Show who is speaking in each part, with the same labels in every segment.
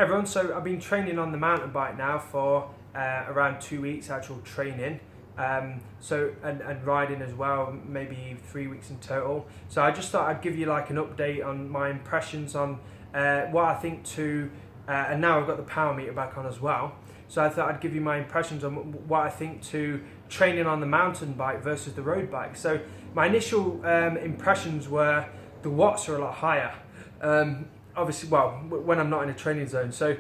Speaker 1: everyone, so I've been training on the mountain bike now for around 2 weeks, actual training. And riding as well, maybe 3 weeks in total. So I just thought I'd give you like an update on my impressions on what I think and now I've got the power meter back on as well. So I thought I'd give you my impressions on what I think to training on the mountain bike versus the road bike. So my initial impressions were the watts are a lot higher. Obviously, well, when I'm not in a training zone. So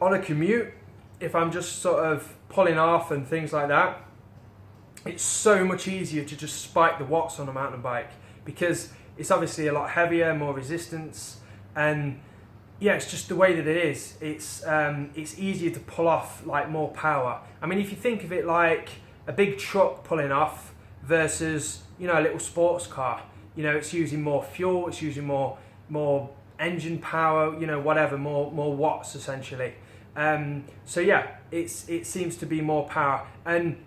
Speaker 1: on a commute, if I'm just sort of pulling off and things like that, it's so much easier to just spike the watts on a mountain bike because it's obviously a lot heavier, more resistance, and yeah, it's just the way that it is. It's easier to pull off like more power. I mean, if you think of it like a big truck pulling off versus, you know, a little sports car, you know, it's using more fuel, it's using more engine power, you know, whatever, more watts essentially. So yeah, it seems to be more power, and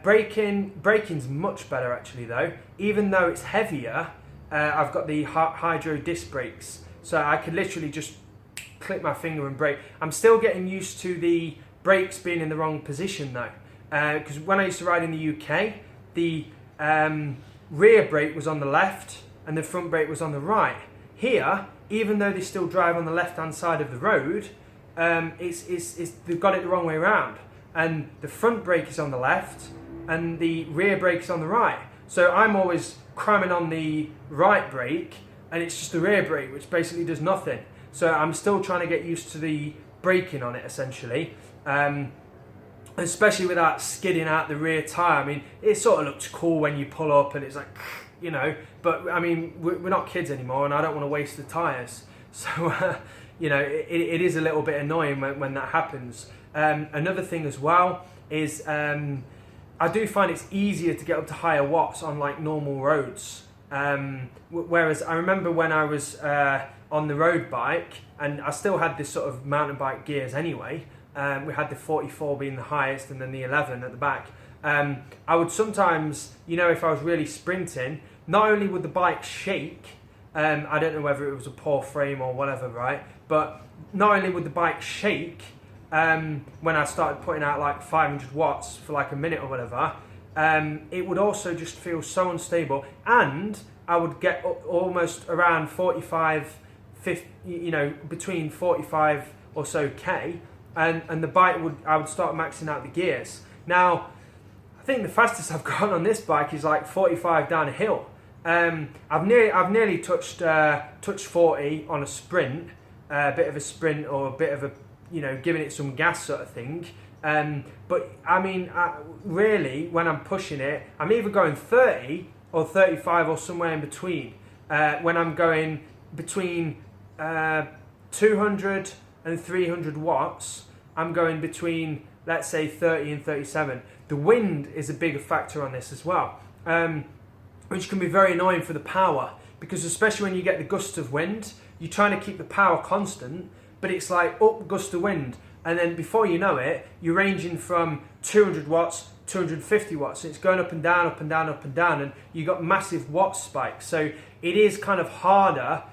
Speaker 1: braking's much better actually though. Even though it's heavier, I've got the hydro disc brakes, so I could literally just click my finger and brake. I'm still getting used to the brakes being in the wrong position though, because when I used to ride in the UK, the rear brake was on the left and the front brake was on the right. Here, even though they still drive on the left-hand side of the road, they've got it the wrong way around, and the front brake is on the left and the rear brake is on the right. So I'm always cramming on the right brake and it's just the rear brake which basically does nothing. So I'm still trying to get used to the braking on it essentially, especially without skidding out the rear tyre. I mean, it sort of looks cool when you pull up and it's like, you know, but I mean, we're not kids anymore and I don't want to waste the tyres. So you know, it is a little bit annoying when that happens. Another thing as well is I do find it's easier to get up to higher watts on like normal roads. Whereas I remember when I was on the road bike, and I still had this sort of mountain bike gears anyway, we had the 44 being the highest and then the 11 at the back. I would sometimes, you know, if I was really sprinting, not only would the bike shake, I don't know whether it was a poor frame or whatever, right? But not only would the bike shake when I started putting out like 500 watts for like a minute or whatever, it would also just feel so unstable, and I would get almost around 45, 50, you know, between 45 or so K, and the bike I would start maxing out the gears. Now, I think the fastest I've gone on this bike is like 45 down a hill. I've nearly touched 40 on a sprint, a bit of a sprint or a bit of a, you know, giving it some gas sort of thing. But I mean, really, when I'm pushing it, I'm either going 30 or 35 or somewhere in between. When I'm going between 200 and 300 watts, I'm going between, let's say, 30 and 37. The wind is a bigger factor on this as well, which can be very annoying for the power, because especially when you get the gust of wind, you're trying to keep the power constant, but it's like up gust of wind, and then before you know it, you're ranging from 200 watts, 250 watts, and it's going up and down, up and down, up and down, and you got massive watt spikes. So it is kind of harder,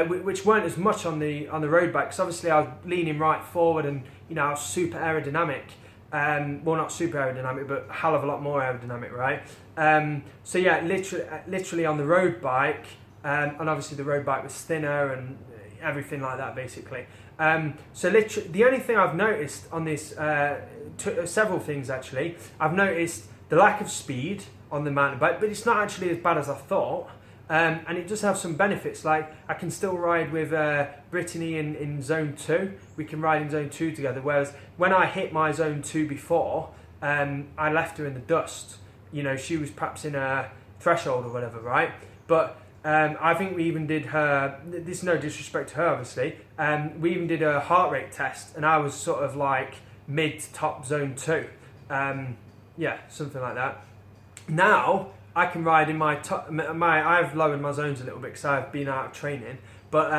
Speaker 1: which weren't as much on the road bike, because obviously I was leaning right forward, and you know, I was super aerodynamic. Well, not super aerodynamic, but a hell of a lot more aerodynamic, right? So yeah, literally on the road bike, and obviously the road bike was thinner and everything like that, basically. So literally, the only thing I've noticed on this, several things actually, I've noticed the lack of speed on the mountain bike, but it's not actually as bad as I thought. And it does have some benefits, like I can still ride with Brittany in zone 2. We can ride in zone 2 together, whereas when I hit my zone 2 before, I left her in the dust. You know, she was perhaps in a threshold or whatever, right? But I think we even did her, this is no disrespect to her obviously, we even did a heart rate test, and I was sort of like mid to top zone 2. Yeah, something like that. Now I can ride in I've lowered my zones a little bit because I've been out of training, but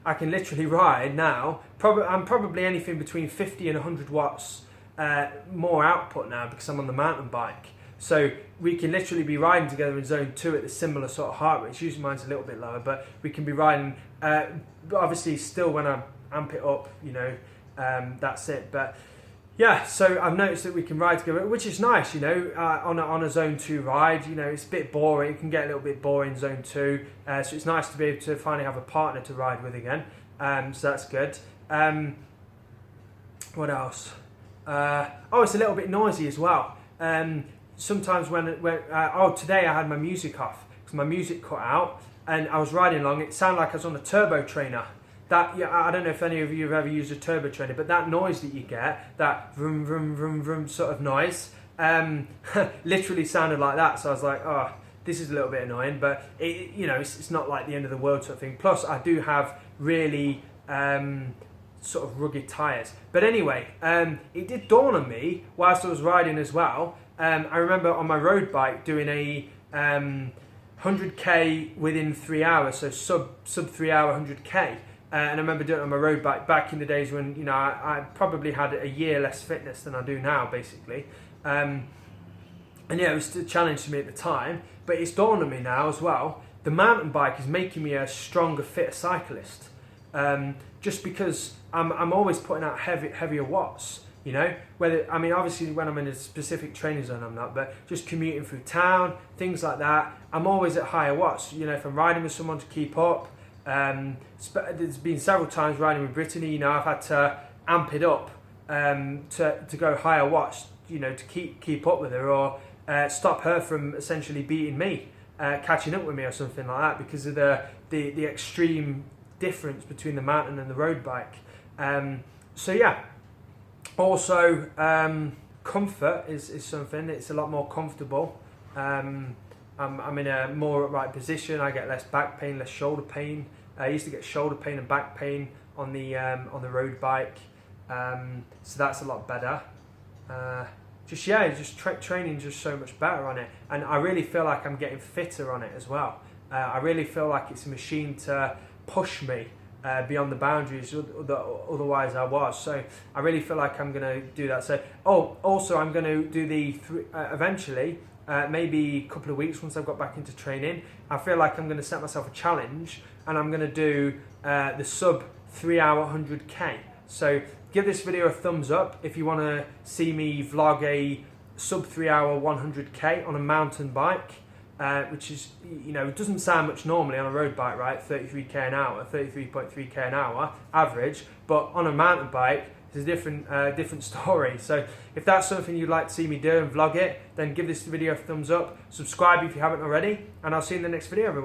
Speaker 1: I can literally ride now. I'm probably anything between 50 and 100 watts more output now because I'm on the mountain bike. So we can literally be riding together in zone 2 at a similar sort of heart rate. Usually mine's a little bit lower, but we can be riding, obviously still when I amp it up, you know, that's it. But yeah, so I've noticed that we can ride together, which is nice, you know, on a zone 2 ride. You know, it's a bit boring. It can get a little bit boring zone 2. So it's nice to be able to finally have a partner to ride with again. So that's good. What else? It's a little bit noisy as well. Sometimes when today I had my music off because my music cut out and I was riding along. It sounded like I was on a turbo trainer. I don't know if any of you have ever used a turbo trainer, but that noise that you get, that vroom vroom vroom vroom sort of noise, literally sounded like that. So I was like, oh, this is a little bit annoying, but it's not like the end of the world sort of thing. Plus, I do have really sort of rugged tyres. But anyway, it did dawn on me whilst I was riding as well. I remember on my road bike doing a 100k within 3 hours, so sub 3 hour 100k. And I remember doing it on my road bike back in the days when, you know, I probably had a year less fitness than I do now, basically. And yeah, it was a challenge to me at the time, but it's dawned on me now as well. The mountain bike is making me a stronger, fitter cyclist. Just because I'm always putting out heavier watts, you know. Obviously when I'm in a specific training zone I'm not, but just commuting through town, things like that, I'm always at higher watts. You know, if I'm riding with someone to keep up. There's been several times riding with Brittany, you know, I've had to amp it up to go higher watts, you know, to keep up with her, or stop her from essentially beating me, catching up with me or something like that, because of the extreme difference between the mountain and the road bike. So yeah, also comfort is something. It's a lot more comfortable. I'm in a more upright position. I get less back pain, less shoulder pain. I used to get shoulder pain and back pain on the road bike, so that's a lot better. Training just so much better on it, and I really feel like I'm getting fitter on it as well. I really feel like it's a machine to push me beyond the boundaries that otherwise I was. So I really feel like I'm going to do that. So also I'm going to do eventually. Maybe a couple of weeks once I've got back into training, I feel like I'm going to set myself a challenge, and I'm going to do the sub 3 hour 100k. So give this video a thumbs up if you want to see me vlog a sub 3 hour 100k on a mountain bike, which is, you know, it doesn't sound much normally on a road bike, right? 33k an hour, 33.3k an hour average, but on a mountain bike it's a different story. So if that's something you'd like to see me do and vlog it, then give this video a thumbs up, subscribe if you haven't already, and I'll see you in the next video, everyone.